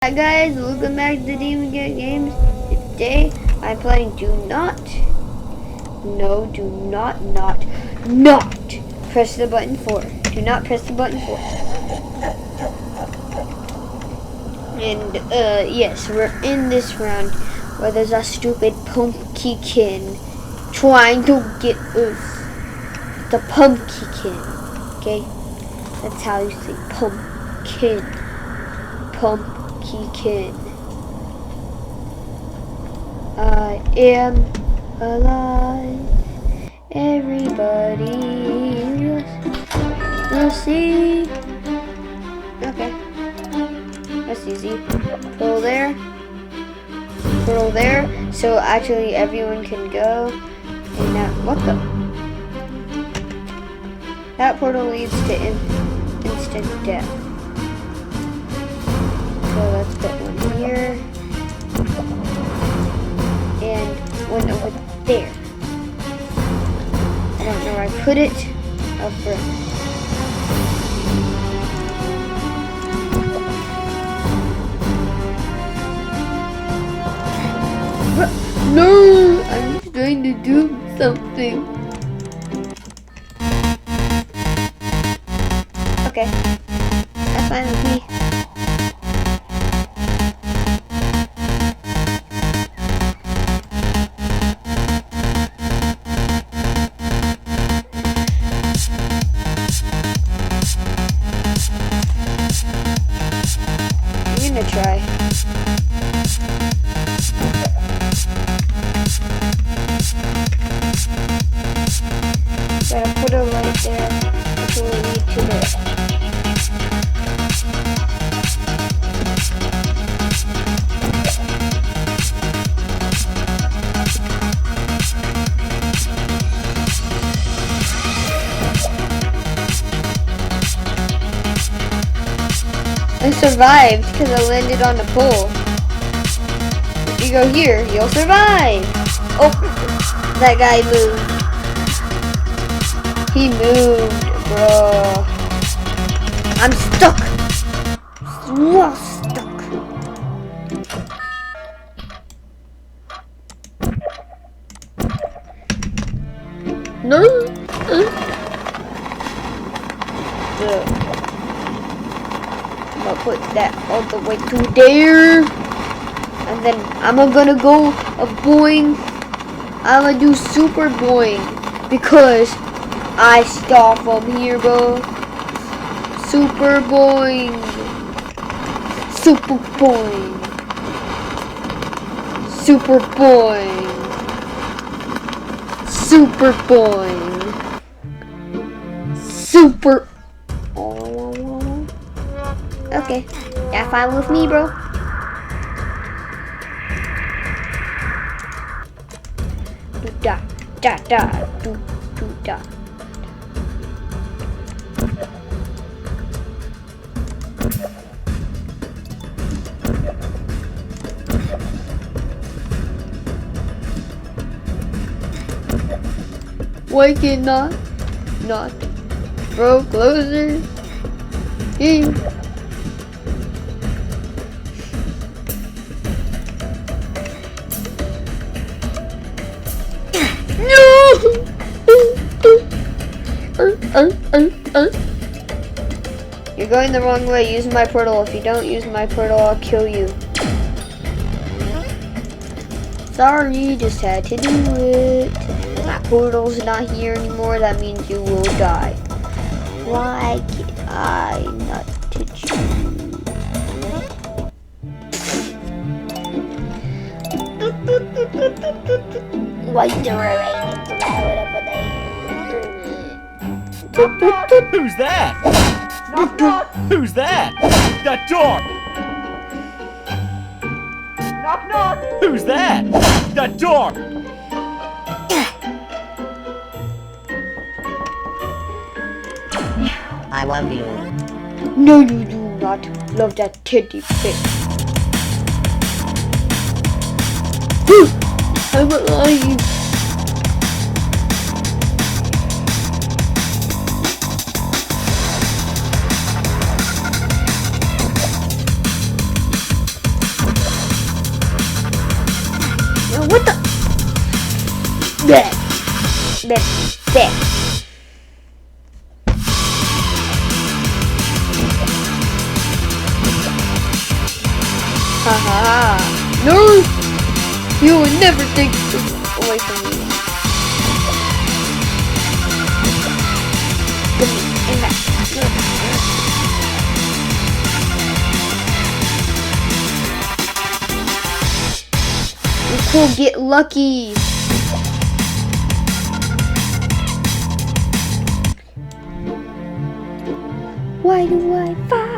Hi guys, welcome back to Demon Get Games. Today I'm playing Do Not press the button 4. Do not press the button 4. And yes, we're in this round where there's a stupid pumpkin trying to get us. The pumpkin. Okay? That's how you say pumpkin. Pumpkin. I am alive. Everybody, let's see. Okay, that's easy. Portal there. Portal there. So actually, everyone can go. And that that portal leads to instant death. So let's put one here. And one over there. I don't know where I put it. Over. No! I'm trying to do something. Okay. That's fine with me. I'm gonna try. Gotta put it right there until we need to do it. I survived because I landed on the pole. If you go here, you'll survive. Oh, that guy moved. He moved, bro. I'm stuck. So stuck. No. I'll put that all the way to there. And then I'm gonna go a boing. I'm gonna do super boing. Because I start from here, bro. Super boing. Super boing. Super boing. Super boing. Super. Okay, that's fine with me, bro. Do da da da do da. Why cannot not bro closer? Here. No! You're going the wrong way. Use my portal. If you don't use my portal, I'll kill you. Sorry, just had to do it. My portal's not here anymore. That means you will die. Why can I not touch you? Why the rain cloud over there? Who's that? Knock, knock. Who's that? That door! Knock, knock. Who's that? That door! I love you. No, you do not love that teddy bear. I'm alive. What the? Bleh. Bleh. Bleh. Haha. No! You would never take this away from me. Give me that. We could get lucky. Why do I fight?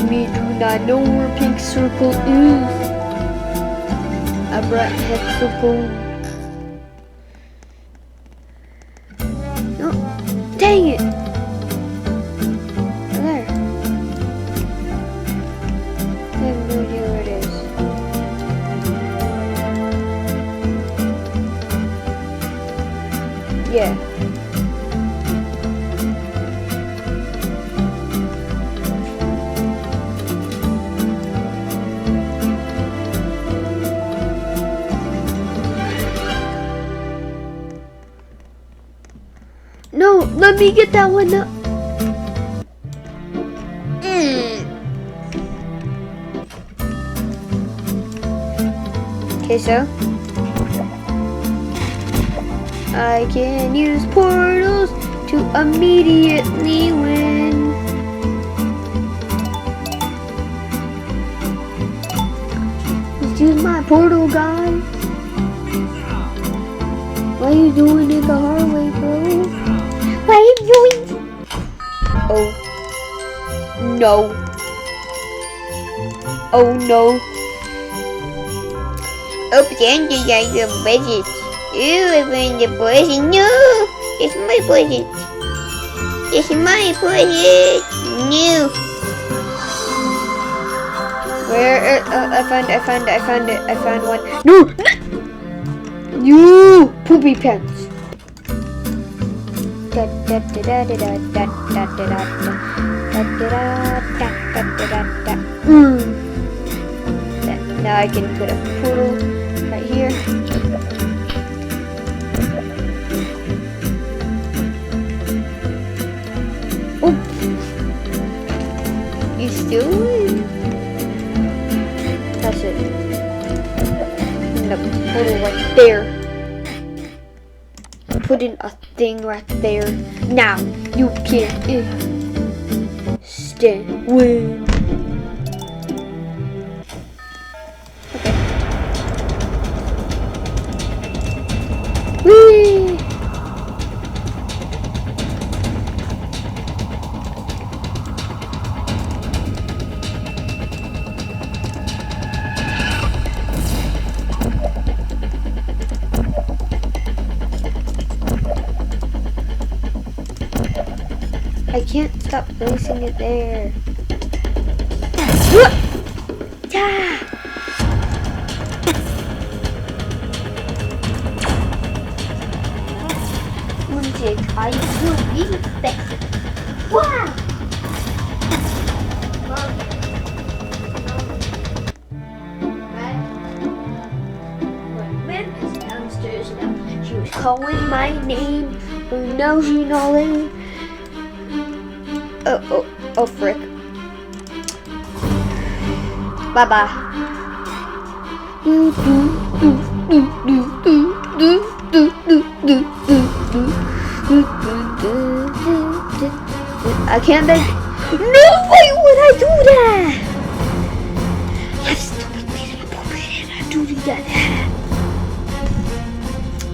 Me do not know where pink circle is. I brought hexagon. No, dang it! There. I have no idea where it is. Yeah. No, let me get that one up. Okay, so I can use portals to immediately win. Let's use my portal, guys. Why are you doing it the hard way, bro? Why are you doing? Oh. No. Oh no. Oh, Santa, I got a present. Ooh, I found a present. No! It's my present. It's my present. No. Where? I found one. No! You poopy pants. Now I can put a portal right here. Oh, you still win. That's it. And a portal right there. Put in a thing right there. Now you can stand win. Okay. Whee! I can't stop placing it there. Yeah. I will be back. Wow. My mom is downstairs now. She was calling my name. Now she's not in. Oh, frick. Bye-bye. I can't make. No, why would I do that? You stupid piece of bullshit. I do that.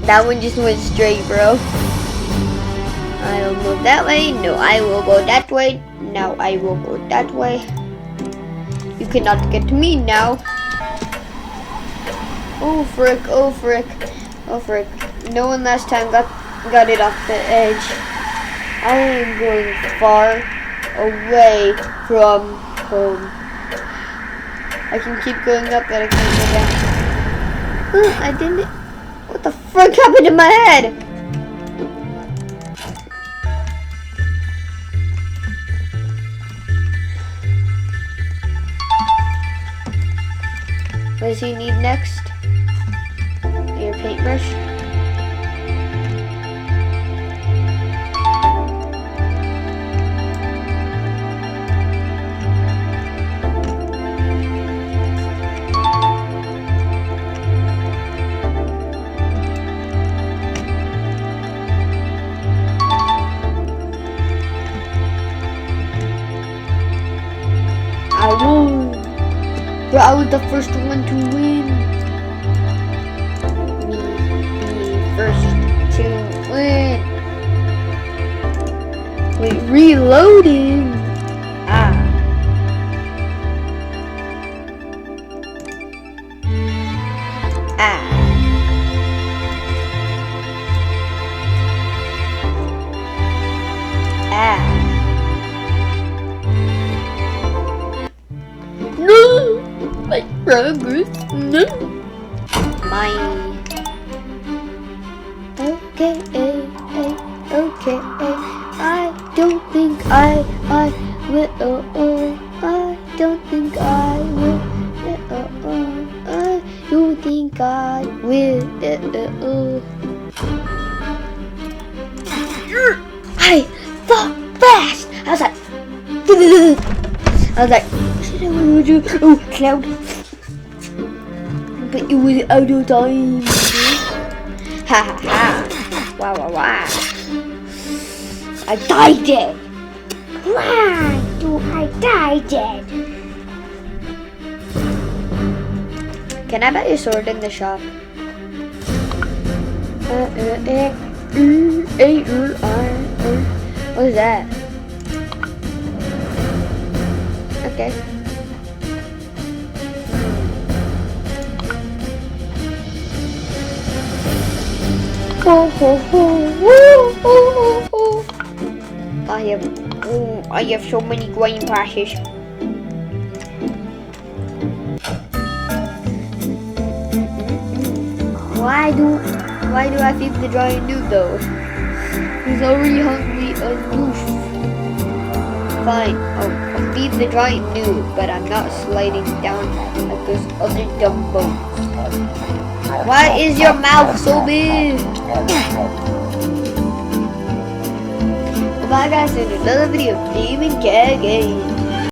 That one just went straight, bro. I'll move that way. No, I will go that way. Now I will go that way. You cannot get to me now. Oh frick, oh frick, oh frick. No one last time got it off the edge. I am going far. away from home. I can keep going up, but I can't go down. I didn't. What the frick happened in my head? What does he need next? Your paintbrush. I won! But I was the first one to win. Me, first to win. Wait, reloading. Ah. No! My progress, no! Mine. Okay, okay. I don't think I will. I don't think I will. I don't think I will. I thought fast. I was like, oh, cloud. But it was out of time. Ha ha ha. Wow. I died dead. Why do I die dead? Can I buy a sword in the shop? What is that? Okay. I have so many green passes. Why do I feed the giant dude though? He's already hungry aloof. Fine, I'll feed the giant noob, but I'm not sliding down like those other dumb boats. Why is your mouth so big? Bye guys, in another video of Demon Cat Games.